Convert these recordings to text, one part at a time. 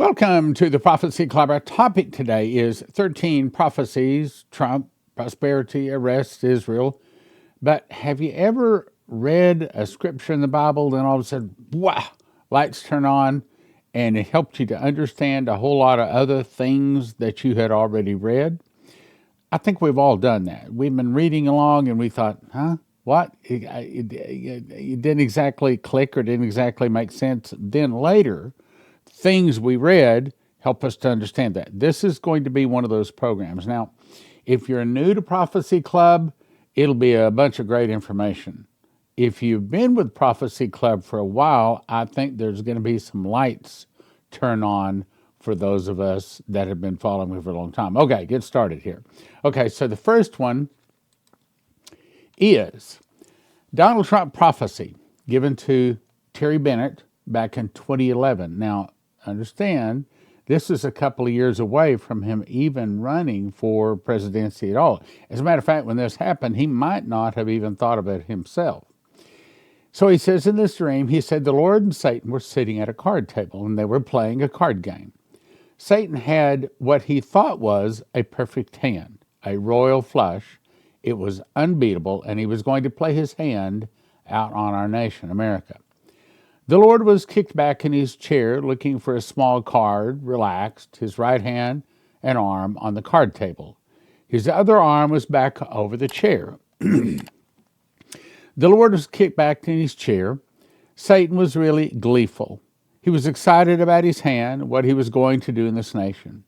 Welcome to the Prophecy Club. Our topic today is 13 prophecies, Trump, prosperity, arrests Israel. But have you ever read a scripture in the Bible, then all of a sudden, wow, lights turn on, and it helped you to understand a whole lot of other things that you had already read? I think we've all done that. We've been reading along and we thought, what? It didn't exactly click or didn't exactly make sense. Then later, things we read help us to understand that. This is going to be one of those programs. Now, if you're new to Prophecy Club, it'll be a bunch of great information. If you've been with Prophecy Club for a while, I think there's going to be some lights turn on for those of us that have been following me for a long time. Okay, get started here. Okay, so the first one is Donald Trump prophecy given to Terry Bennett back in 2011. Now, understand, this is a couple of years away from him even running for presidency at all. As a matter of fact, when this happened, he might not have even thought of it himself. So he says in this dream, he said, the Lord and Satan were sitting at a card table and they were playing a card game. Satan had what he thought was a perfect hand, a royal flush. It was unbeatable, and he was going to play his hand out on our nation, America. The Lord was kicked back in his chair, looking for a small card, relaxed, his right hand and arm on the card table. His other arm was back over the chair. The Lord was kicked back in his chair. Satan was really gleeful. He was excited about his hand, what he was going to do in this nation.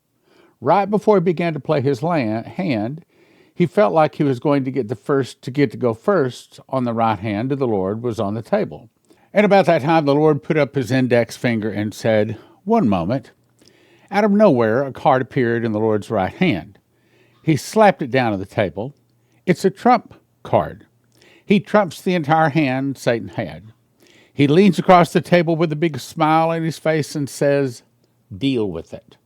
Right before he began to play his hand, he felt like he was going to get to go first on the right hand of the Lord was on the table. And about that time, the Lord put up his index finger and said, "One moment." Out of nowhere, a card appeared in the Lord's right hand. He slapped it down on the table. It's a trump card. He trumps the entire hand Satan had. He leans across the table with a big smile on his face and says, "Deal with it."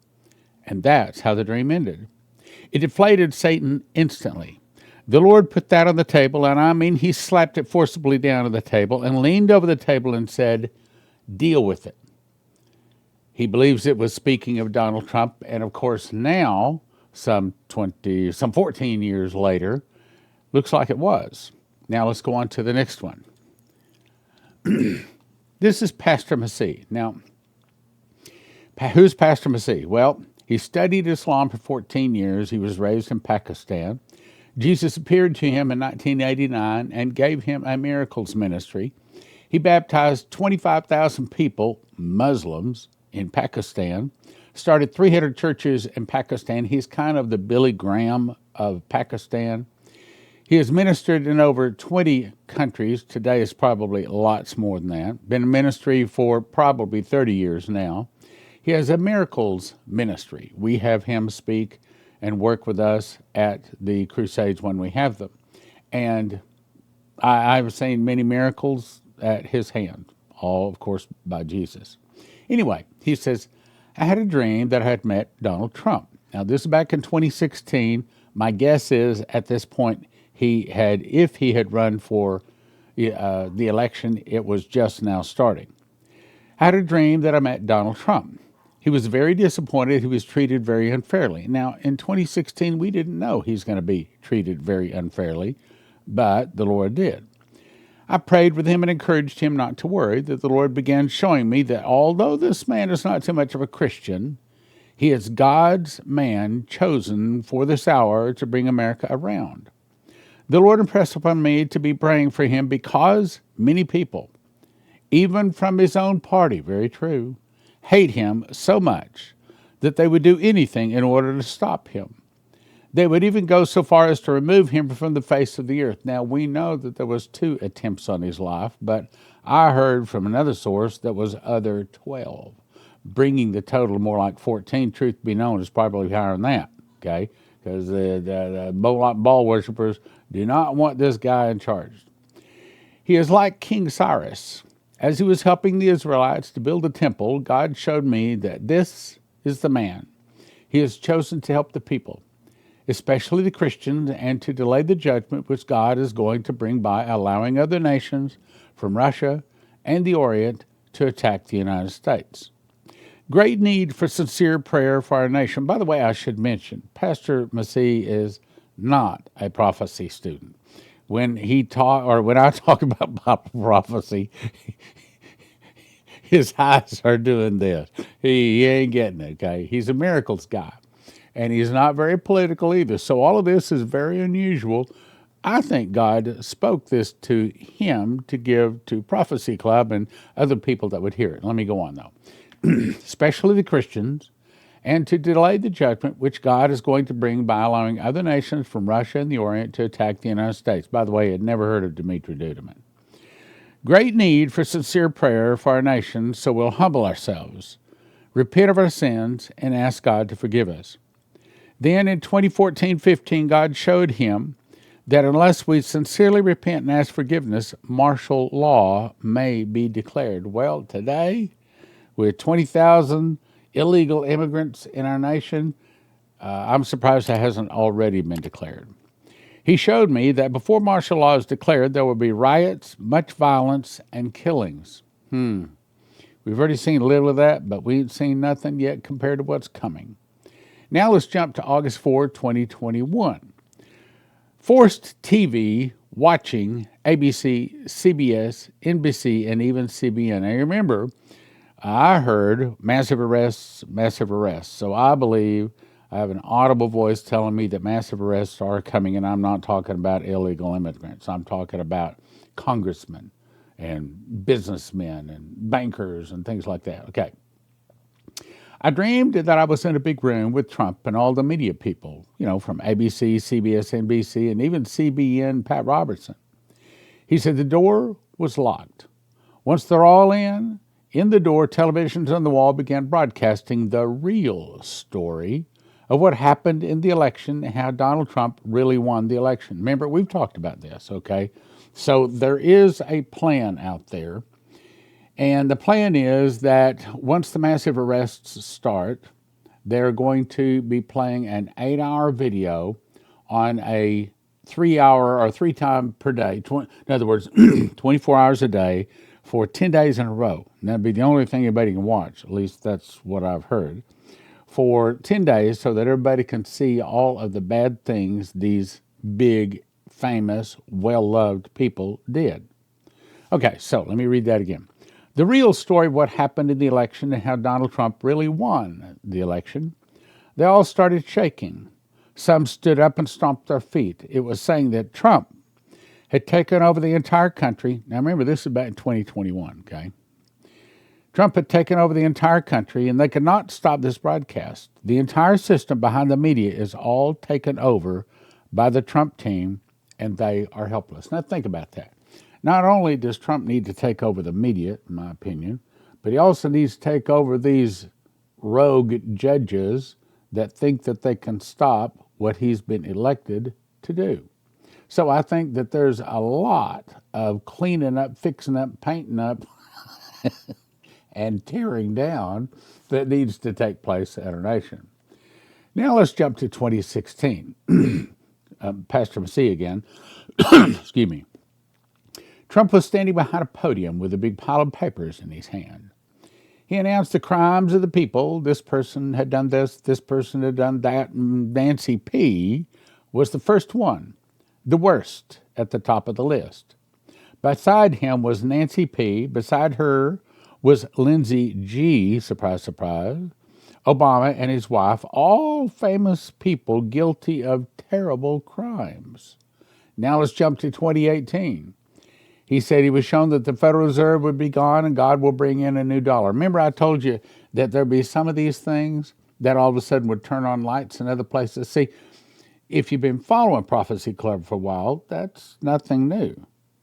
And that's how the dream ended. It deflated Satan instantly. The Lord put that on the table, and I mean he slapped it forcibly down on the table and leaned over the table and said, "Deal with it." He believes it was speaking of Donald Trump, and of course now, some 14 years later, looks like it was. Now let's go on to the next one. This is Pastor Masih. Now, who's Pastor Masih? Well, he studied Islam for 14 years. He was raised in Pakistan. Jesus appeared to him in 1989 and gave him a miracles ministry. He baptized 25,000 people, Muslims, in Pakistan, started 300 churches in Pakistan. He's kind of the Billy Graham of Pakistan. He has ministered in over 20 countries. Today is probably lots more than that. Been in ministry for probably 30 years now. He has a miracles ministry. We have him speak and work with us at the crusades when we have them. And I've seen many miracles at his hand, all, of course, by Jesus. Anyway, he says, I had a dream that I had met Donald Trump. Now, this is back in 2016. My guess is at this point, if he had run for the election, it was just now starting. I had a dream that I met Donald Trump. He was very disappointed. He was treated very unfairly. Now, in 2016, we didn't know he's going to be treated very unfairly, but the Lord did. I prayed with him and encouraged him not to worry, that the Lord began showing me that although this man is not too much of a Christian, he is God's man chosen for this hour to bring America around. The Lord impressed upon me to be praying for him because many people, even from his own party, very true, hate him so much that they would do anything in order to stop him. They would even go so far as to remove him from the face of the earth. Now, we know that there was 2 attempts on his life, but I heard from another source that was other 12, bringing the total more like 14. Truth be known, is probably higher than that, okay? Because the Baal worshippers do not want this guy in charge. He is like King Cyrus. As he was helping the Israelites to build a temple, God showed me that this is the man. He is chosen to help the people, especially the Christians, and to delay the judgment which God is going to bring by allowing other nations from Russia and the Orient to attack the United States. Great need for sincere prayer for our nation. By the way, I should mention, Pastor Massey is not a prophecy student. When he talk, or when I talk about Bible prophecy, his eyes are doing this. He ain't getting it, okay? He's a miracles guy. And he's not very political either. So all of this is very unusual. I think God spoke this to him to give to Prophecy Club and other people that would hear it. Let me go on, though. Especially the Christians, and to delay the judgment which God is going to bring by allowing other nations from Russia and the Orient to attack the United States. By the way, I'd never heard of Dmitry Duduman. Great need for sincere prayer for our nation, so we'll humble ourselves, repent of our sins, and ask God to forgive us. Then in 2014-15, God showed him that unless we sincerely repent and ask forgiveness, martial law may be declared. Well, today, with 20,000 illegal immigrants in our nation, I'm surprised that hasn't already been declared. He showed me that before martial law is declared, there will be riots, much violence, and killings. We've already seen a little of that, but we ain't seen nothing yet compared to what's coming. Now let's jump to August 4, 2021. Forced TV watching ABC, CBS, NBC, and even CBN. Now remember, I heard massive arrests, massive arrests. So I believe I have an audible voice telling me that massive arrests are coming, and I'm not talking about illegal immigrants. I'm talking about congressmen and businessmen and bankers and things like that. Okay. I dreamed that I was in a big room with Trump and all the media people, from ABC, CBS, NBC, and even CBN, Pat Robertson. He said the door was locked. Once they're all in the door, televisions on the wall began broadcasting the real story of what happened in the election and how Donald Trump really won the election. Remember, we've talked about this, okay? So there is a plan out there. And the plan is that once the massive arrests start, they're going to be playing an 8-hour video on a 3-hour or 3 times per day, in other words, 24 hours a day for 10 days in a row. And that'd be the only thing anybody can watch, at least that's what I've heard, for 10 days so that everybody can see all of the bad things these big, famous, well-loved people did. Okay, so let me read that again. The real story of what happened in the election and how Donald Trump really won the election. They all started shaking. Some stood up and stomped their feet. It was saying that Trump had taken over the entire country. Now remember, this is back in 2021, okay? Trump had taken over the entire country, and they could not stop this broadcast. The entire system behind the media is all taken over by the Trump team, and they are helpless. Now think about that. Not only does Trump need to take over the media, in my opinion, but he also needs to take over these rogue judges that think that they can stop what he's been elected to do. So I think that there's a lot of cleaning up, fixing up, painting up, and tearing down that needs to take place in our nation. Now let's jump to 2016. Pastor Massey again. Excuse me. Trump was standing behind a podium with a big pile of papers in his hand. He announced the crimes of the people. This person had done this person had done that, and Nancy P. was the first one, the worst at the top of the list. Beside him was Nancy P. Beside her was Lindsey G., surprise, surprise, Obama and his wife, all famous people guilty of terrible crimes. Now let's jump to 2018. He said he was shown that the Federal Reserve would be gone and God will bring in a new dollar. Remember I told you that there'd be some of these things that all of a sudden would turn on lights in other places. See, if you've been following Prophecy Club for a while, that's nothing new.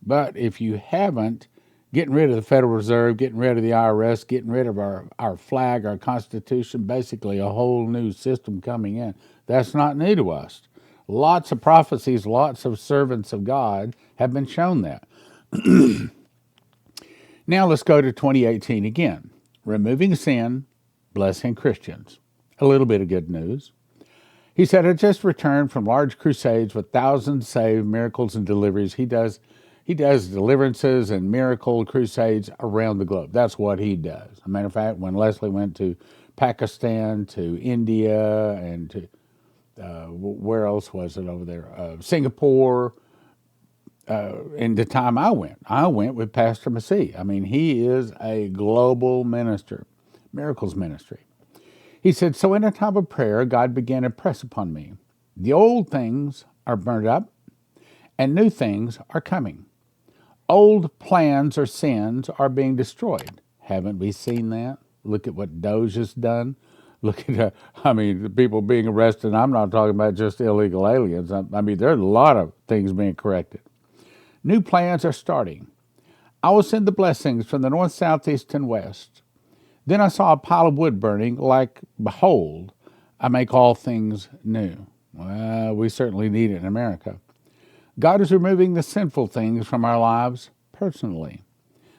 But if you haven't, getting rid of the Federal Reserve, getting rid of the IRS, getting rid of our flag, our Constitution, basically a whole new system coming in, that's not new to us. Lots of prophecies, lots of servants of God have been shown that. Now let's go to 2018 again. Removing sin, blessing Christians. A little bit of good news. He said, I just returned from large crusades with thousands saved, miracles and deliveries. He He does deliverances and miracle crusades around the globe. That's what he does. As a matter of fact, when Leslie went to Pakistan, to India, and to where else was it over there? Singapore. And the time I went with Pastor Massey. I mean, he is a global minister, miracles ministry. He said, so in a time of prayer, God began to press upon me. The old things are burned up, and new things are coming. Old plans or sins are being destroyed. Haven't we seen that? Look at what Doge has done. Look at, the people being arrested. I'm not talking about just illegal aliens. I mean, there are a lot of things being corrected. New plans are starting. I will send the blessings from the north, south, east, and west. Then I saw a pile of wood burning, like, behold, I make all things new. Well, we certainly need it in America. God is removing the sinful things from our lives personally.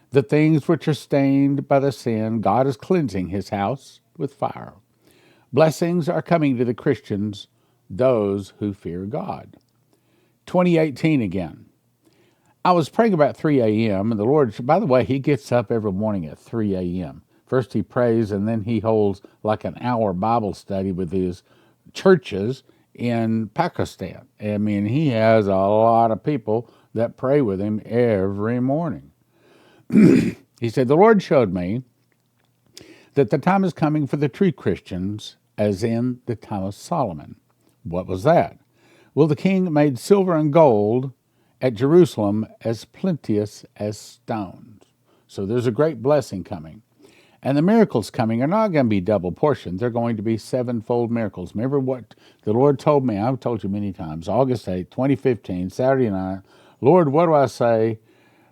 The things which are stained by the sin, God is cleansing his house with fire. Blessings are coming to the Christians, those who fear God. 2018 again. I was praying about 3 a.m., and the Lord, by the way, he gets up every morning at 3 a.m. First he prays, and then he holds like an hour Bible study with his churches in Pakistan. I mean, he has a lot of people that pray with him every morning. He said, the Lord showed me that the time is coming for the true Christians, as in the time of Solomon. What was that? Well, the king made silver and gold at Jerusalem as plenteous as stones. So there's a great blessing coming. And the miracles coming are not going to be double portioned. They're going to be sevenfold miracles. Remember what the Lord told me? I've told you many times. August 8, 2015, Saturday night. Lord, what do I say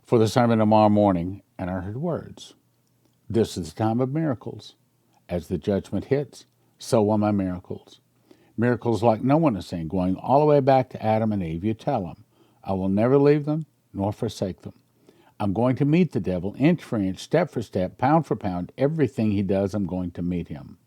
for the sermon tomorrow morning? And I heard words. This is the time of miracles. As the judgment hits, so are my miracles. Miracles like no one has seen, going all the way back to Adam and Eve. You tell them, I will never leave them nor forsake them. I'm going to meet the devil inch for inch, step for step, pound for pound. Everything he does, I'm going to meet him.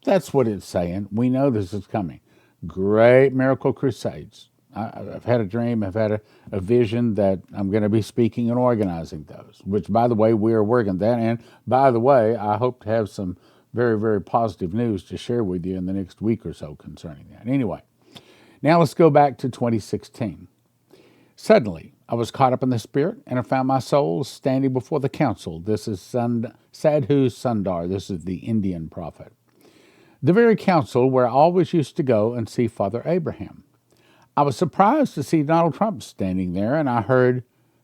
That's what it's saying. We know this is coming. Great miracle crusades. I've had a dream, I've had a vision that I'm going to be speaking and organizing those, which, by the way, we are working that. And by the way, I hope to have some very, very positive news to share with you in the next week or so concerning that. Anyway, now let's go back to 2016. Suddenly, I was caught up in the Spirit, and I found my soul standing before the council. This is Sadhu Sundar. This is the Indian prophet. The very council where I always used to go and see Father Abraham. I was surprised to see Donald Trump standing there, and I heard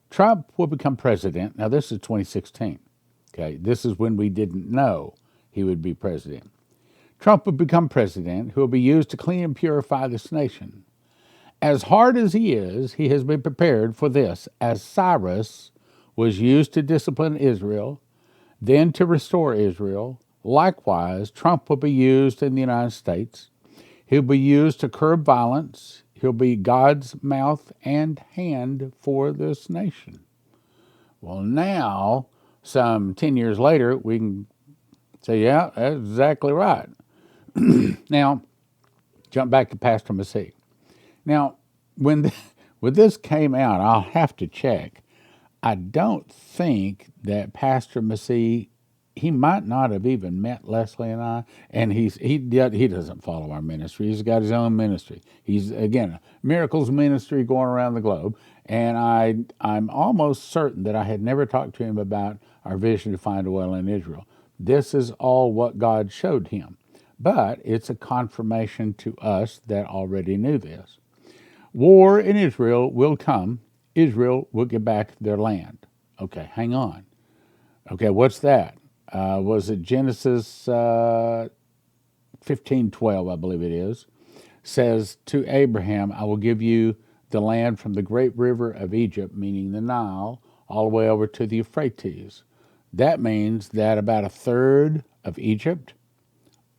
Trump will become president. Now, this is 2016. Okay, this is when we didn't know he would be president. Trump will become president, who will be used to clean and purify this nation. As hard as he is, he has been prepared for this, as Cyrus was used to discipline Israel, then to restore Israel. Likewise, Trump will be used in the United States. He'll be used to curb violence. He'll be God's mouth and hand for this nation. Well, now, some 10 years later, we can say, yeah, that's exactly right. Now, jump back to Pastor Massey. Now, when this came out, I'll have to check. I don't think that Pastor Massey, he might not have even met Leslie and I, and he doesn't follow our ministry. He's got his own ministry. He's, again, a miracles ministry going around the globe, and I'm almost certain that I had never talked to him about our vision to find oil in Israel. This is all what God showed him, but it's a confirmation to us that already knew this. War in Israel will come. Israel will get back their land. Okay, hang on. Okay, what's that? Was it Genesis 15:12, I believe it is, says to Abraham, I will give you the land from the great river of Egypt, meaning the Nile, all the way over to the Euphrates. That means that about a third of Egypt,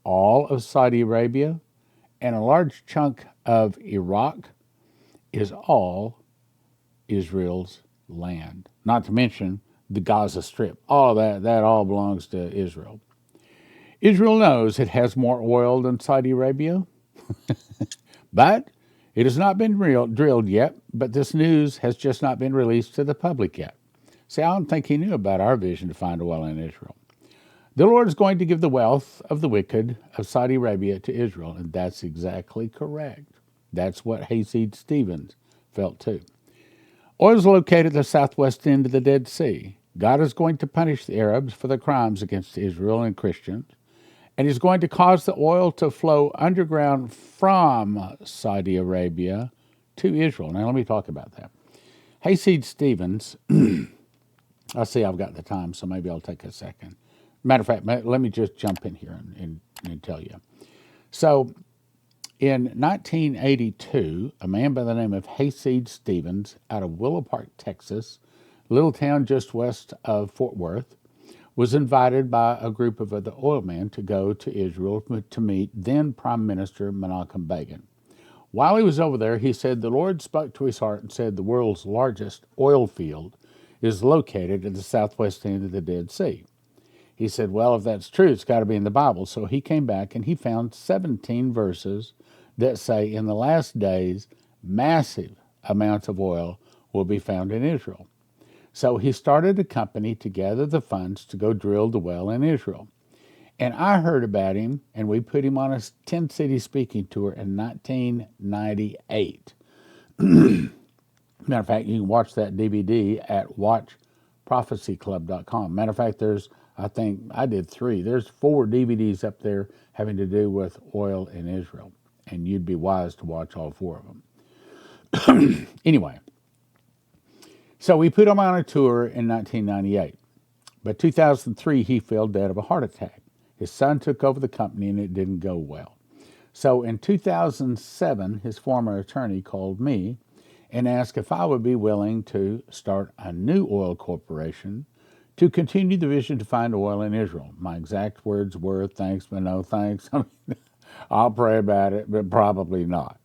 all of Saudi Arabia, and a large chunk of Iraq is all Israel's land. Not to mention the Gaza Strip. All of that all belongs to Israel. Israel knows it has more oil than Saudi Arabia, but It has not been drilled yet, but this news has just not been released to the public yet. See, I don't think he knew about our vision to find oil in Israel. The Lord is going to give the wealth of the wicked of Saudi Arabia to Israel, and that's exactly correct. That's what Hayseed Stevens felt too. Oil is located at the southwest end of the Dead Sea. God is going to punish the Arabs for their crimes against Israel and Christians, and he's going to cause the oil to flow underground from Saudi Arabia to Israel. Now, let me talk about that. Hayseed Stevens, I see I've got the time, so maybe I'll take a second. Matter of fact, let me just jump in here and tell you. So, in 1982, a man by the name of Hayseed Stevens out of Willow Park, Texas, a little town just west of Fort Worth, was invited by a group of other oil men to go to Israel to meet then Prime Minister Menachem Begin. While he was over there, he said the Lord spoke to his heart and said the world's largest oil field is located at the southwest end of the Dead Sea. He said, well, if that's true, it's got to be in the Bible. So he came back and he found 17 verses that say in the last days, massive amounts of oil will be found in Israel. So he started a company to gather the funds to go drill the well in Israel. And I heard about him, and we put him on a 10-city speaking tour in 1998. Matter of fact, you can watch that DVD at watchprophecyclub.com. Matter of fact, I think I did 3. There's 4 DVDs up there having to do with oil in Israel, and you'd be wise to watch all 4 of them. Anyway, so we put him on a tour in 1998. But 2003, he fell dead of a heart attack. His son took over the company, and it didn't go well. So in 2007, his former attorney called me and asked if I would be willing to start a new oil corporation to continue the vision to find oil in Israel. My exact words were, thanks, but no thanks. I'll pray about it, but probably not.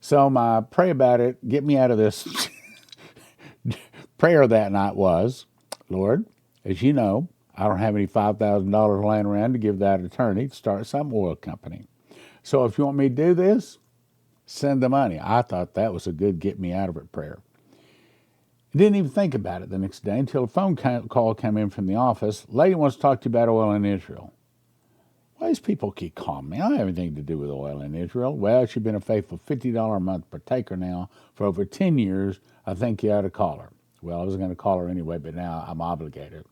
So my pray about it, get me out of this prayer that night was, Lord, as you know, I don't have any $5,000 laying around to give that attorney to start some oil company. So if you want me to do this, send the money. I thought that was a good get me out of it prayer. I didn't even think about it the next day until a phone call came in from the office. Lady wants to talk to you about oil in Israel. Why these people keep calling me? I don't have anything to do with oil in Israel. Well, she's been a faithful $50 a month partaker now for over 10 years. I think you ought to call her. Well, I was going to call her anyway, but now I'm obligated.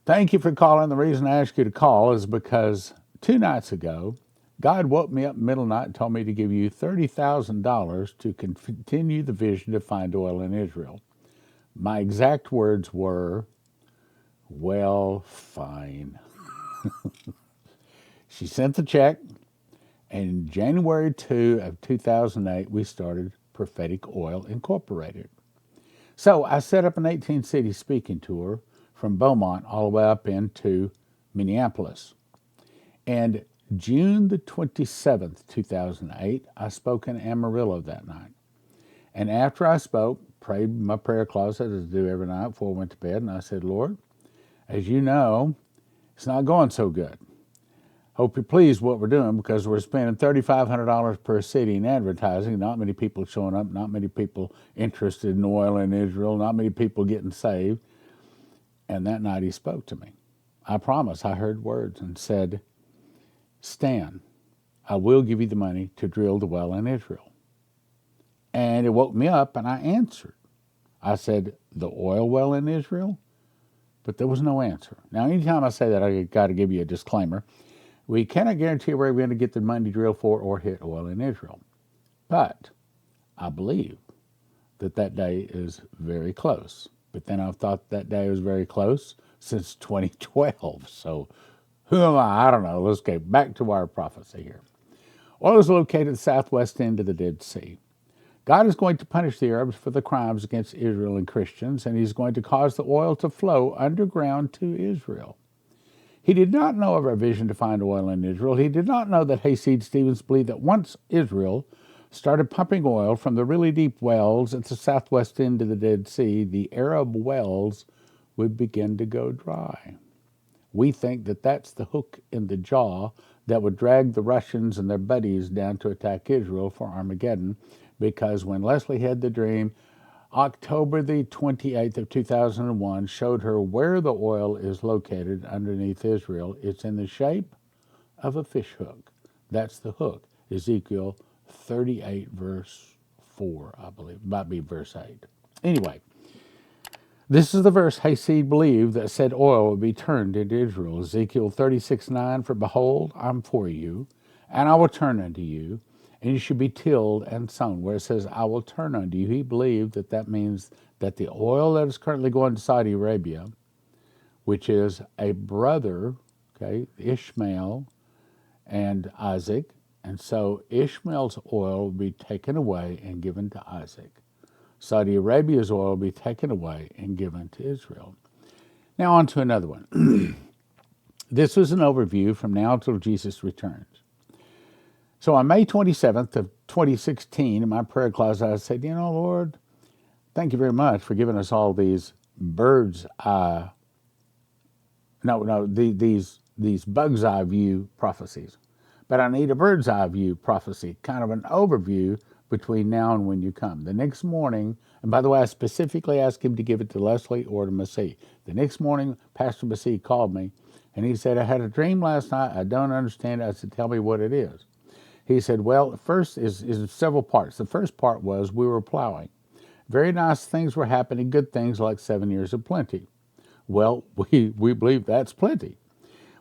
Thank you for calling. The reason I asked you to call is because 2 nights ago, God woke me up in the middle of the night and told me to give you $30,000 to continue the vision to find oil in Israel. My exact words were, well, fine. She sent the check, and January 2 of 2008, we started Prophetic Oil Incorporated. So I set up an 18-city speaking tour from Beaumont all the way up into Minneapolis. And June the 27th, 2008, I spoke in Amarillo that night. And after I spoke, prayed in my prayer closet as I do every night before I went to bed, and I said, Lord, as you know, it's not going so good. Hope you're pleased with what we're doing because we're spending $3,500 per city in advertising. Not many people showing up, not many people interested in oil in Israel, not many people getting saved. And that night he spoke to me. I promise I heard words and said, Stan, I will give you the money to drill the well in Israel. And it woke me up and I answered. I said, the oil well in Israel? But there was no answer. Now, anytime I say that, I got to give you a disclaimer. We cannot guarantee where we're going to get the money to drill for or hit oil in Israel. But I believe that day is very close. But then I've thought that day was very close since 2012. So who am I? I don't know. Let's get back to our prophecy here. Oil is located at the southwest end of the Dead Sea. God is going to punish the Arabs for the crimes against Israel and Christians, and he's going to cause the oil to flow underground to Israel. He did not know of our vision to find oil in Israel. He did not know that Hayseed Stevens believed that once Israel started pumping oil from the really deep wells at the southwest end of the Dead Sea, the Arab wells would begin to go dry. We think that that's the hook in the jaw that would drag the Russians and their buddies down to attack Israel for Armageddon, because when Leslie had the dream, October the 28th of 2001 showed her where the oil is located underneath Israel. It's in the shape of a fish hook. That's the hook. Ezekiel 38 verse 4, I believe. Might be verse 8. Anyway, this is the verse Hayseed believed that said oil would be turned into Israel. Ezekiel 36:9, for behold, I'm for you, and I will turn unto you, and you should be tilled and sown. Where it says, I will turn unto you, he believed that that means that the oil that is currently going to Saudi Arabia, which is a brother, okay, Ishmael and Isaac, and so Ishmael's oil will be taken away and given to Isaac. Saudi Arabia's oil will be taken away and given to Israel. Now on to another one. This was an overview from now until Jesus returns. So on May 27th of 2016, in my prayer closet, I said, Lord, thank you very much for giving us all these these bug's eye view prophecies. But I need a bird's eye view prophecy, kind of an overview between now and when you come. The next morning, and by the way, I specifically asked him to give it to Leslie or to Massey. The next morning, Pastor Massey called me, and he said, I had a dream last night. I don't understand it. I said, tell me what it is. He said, well, first is several parts. The first part was we were plowing. Very nice things were happening, good things like 7 years of plenty. Well, we believe that's plenty.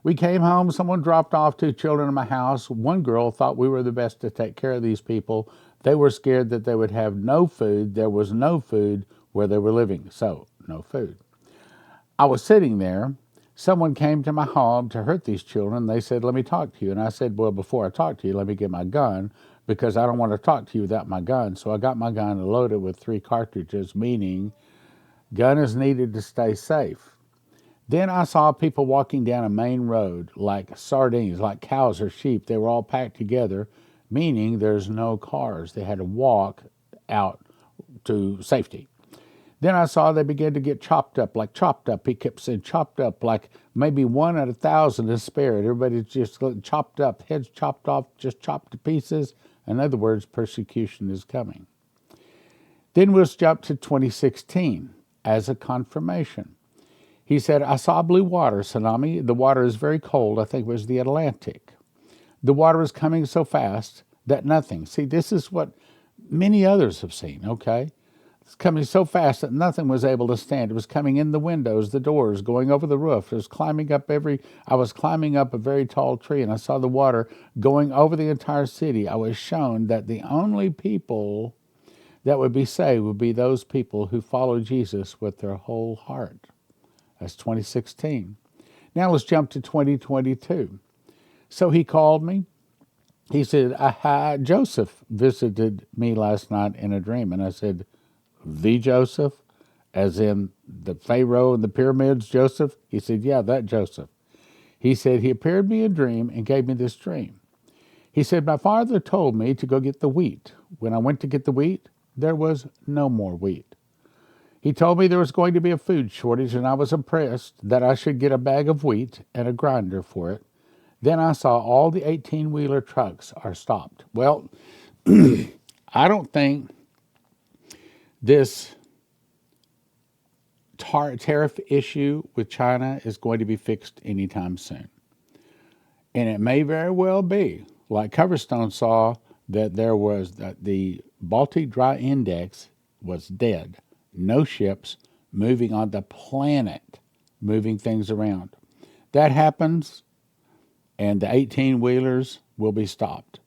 We came home, someone dropped off 2 children in my house. One girl thought we were the best to take care of these people. They were scared that they would have no food. There was no food where they were living, so no food. I was sitting there. Someone came to my home to hurt these children. They said, let me talk to you. And I said, well, before I talk to you, let me get my gun, because I don't want to talk to you without my gun. So I got my gun and loaded with 3 cartridges, meaning gun is needed to stay safe. Then I saw people walking down a main road like sardines, like cows or sheep. They were all packed together, meaning there's no cars. They had to walk out to safety. Then I saw they began to get chopped up, like chopped up. He kept saying chopped up, like maybe 1 out of 1,000 is spared. Everybody's just chopped up, heads chopped off, just chopped to pieces. In other words, persecution is coming. Then we'll jump to 2016 as a confirmation. He said, I saw blue water, tsunami. The water is very cold. I think it was the Atlantic. The water is coming so fast that nothing. See, this is what many others have seen, okay? It's coming so fast that nothing was able to stand. It was coming in the windows, the doors, going over the roof. It was I was climbing up a very tall tree, and I saw the water going over the entire city. I was shown that the only people that would be saved would be those people who follow Jesus with their whole heart. That's 2016. Now let's jump to 2022. So he called me. He said, Joseph visited me last night in a dream. And I said, the Joseph? As in the Pharaoh and the pyramids Joseph? He said, yeah, that Joseph. He said, he appeared me in a dream and gave me this dream. He said, my father told me to go get the wheat. When I went to get the wheat, there was no more wheat. He told me there was going to be a food shortage, and I was impressed that I should get a bag of wheat and a grinder for it. Then I saw all the 18-wheeler trucks are stopped. Well, I don't think this tariff issue with China is going to be fixed anytime soon. And it may very well be, like Coverstone saw, that the Baltic Dry Index was dead. No ships moving on the planet, moving things around. That happens, and the 18-wheelers will be stopped.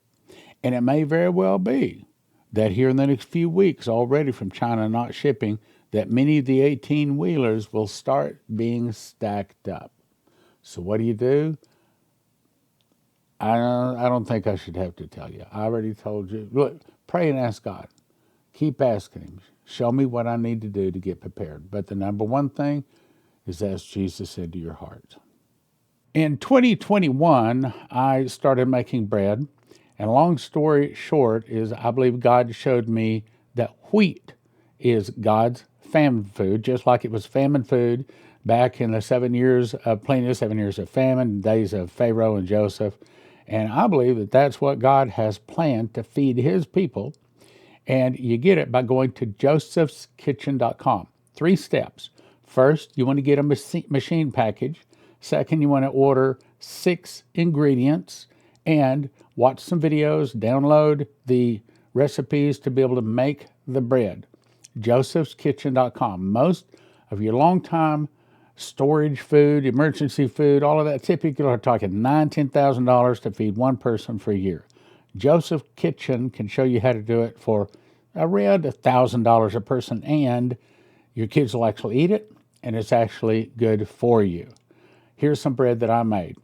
And it may very well be that here in the next few weeks, already from China not shipping, that many of the 18-wheelers will start being stacked up. So what do? I don't think I should have to tell you. I already told you. Look, pray and ask God. Keep asking him. Show me what I need to do to get prepared. But the number one thing is ask Jesus into your heart. In 2021, I started making bread. And long story short is I believe God showed me that wheat is God's famine food, just like it was famine food back in the 7 years of plenty, 7 years of famine, days of Pharaoh and Joseph. And I believe that that's what God has planned to feed his people. And you get it by going to josephskitchen.com. 3 steps. First, you want to get a machine package. Second, you want to order 6 ingredients and watch some videos, download the recipes to be able to make the bread. josephskitchen.com. Most of your long-time storage food, emergency food, all of that, typically are talking $9,000, $10,000 to feed one person for a year. Joseph Kitchen can show you how to do it for around $1,000 a person, and your kids will actually eat it, and it's actually good for you. Here's some bread that I made.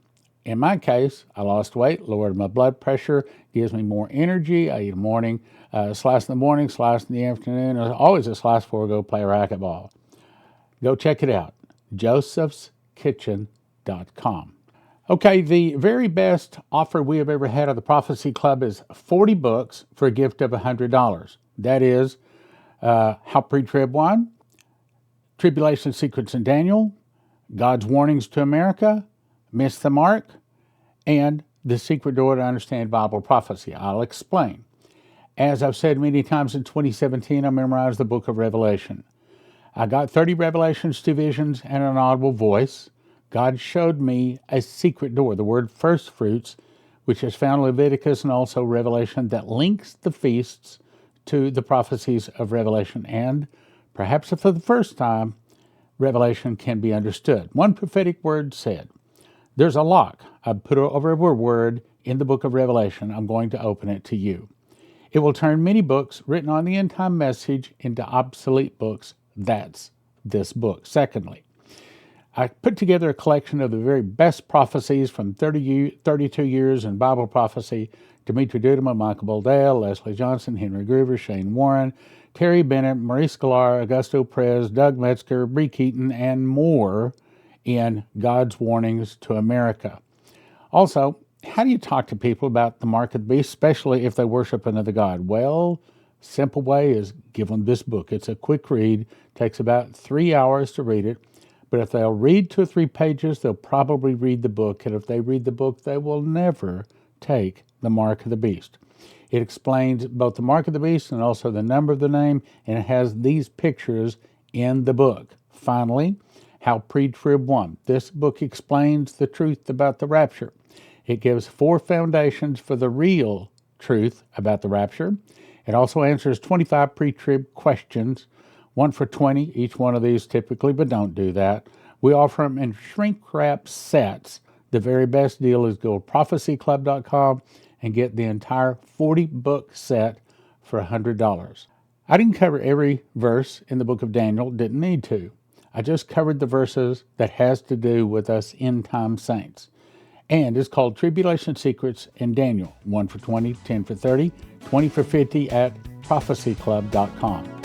In my case, I lost weight, lowered my blood pressure, gives me more energy. I eat a morning, slice in the morning, slice in the afternoon. Always a slice before I go play racquetball. Go check it out, josephskitchen.com. Okay, the very best offer we have ever had at the Prophecy Club is 40 books for a gift of $100. That is How Pre-Trib Won, Tribulation Secrets in Daniel, God's Warnings to America, Miss the Mark, and The Secret Door to Understand Bible Prophecy. I'll explain. As I've said many times in 2017, I memorized the book of Revelation. I got 30 revelations, 2 visions, and an audible voice. God showed me a secret door, the word first fruits, which is found in Leviticus and also Revelation, that links the feasts to the prophecies of Revelation. And perhaps for the first time, Revelation can be understood. One prophetic word said, there's a lock. I put over a word in the book of Revelation. I'm going to open it to you. It will turn many books written on the end time message into obsolete books. That's this book. Secondly, I put together a collection of the very best prophecies from 32 years in Bible prophecy: Dimitri Duduman, Michael Boldale, Leslie Johnson, Henry Groover, Shane Warren, Terry Bennett, Maurice Sklar, Augusto Perez, Doug Metzger, Bree Keaton, and more in God's Warnings to America. Also, how do you talk to people about the mark of the beast, especially if they worship another god? Well, simple way is give them this book. It's a quick read, takes about 3 hours to read it. But if they'll read 2 or 3 pages, they'll probably read the book. And if they read the book, they will never take the mark of the beast. It explains both the mark of the beast and also the number of the name, and it has these pictures in the book. Finally, How Pre-Trib Won. This book explains the truth about the rapture. It gives 4 foundations for the real truth about the rapture. It also answers 25 pre-trib questions, 1 for $20, each one of these typically, but don't do that. We offer them in shrink-wrap sets. The very best deal is go to prophecyclub.com and get the entire 40-book set for $100. I didn't cover every verse in the book of Daniel, didn't need to. I just covered the verses that has to do with us end-time saints. And it's called Tribulation Secrets in Daniel, 1 for $20, 10 for $30, 20 for $50 at prophecyclub.com.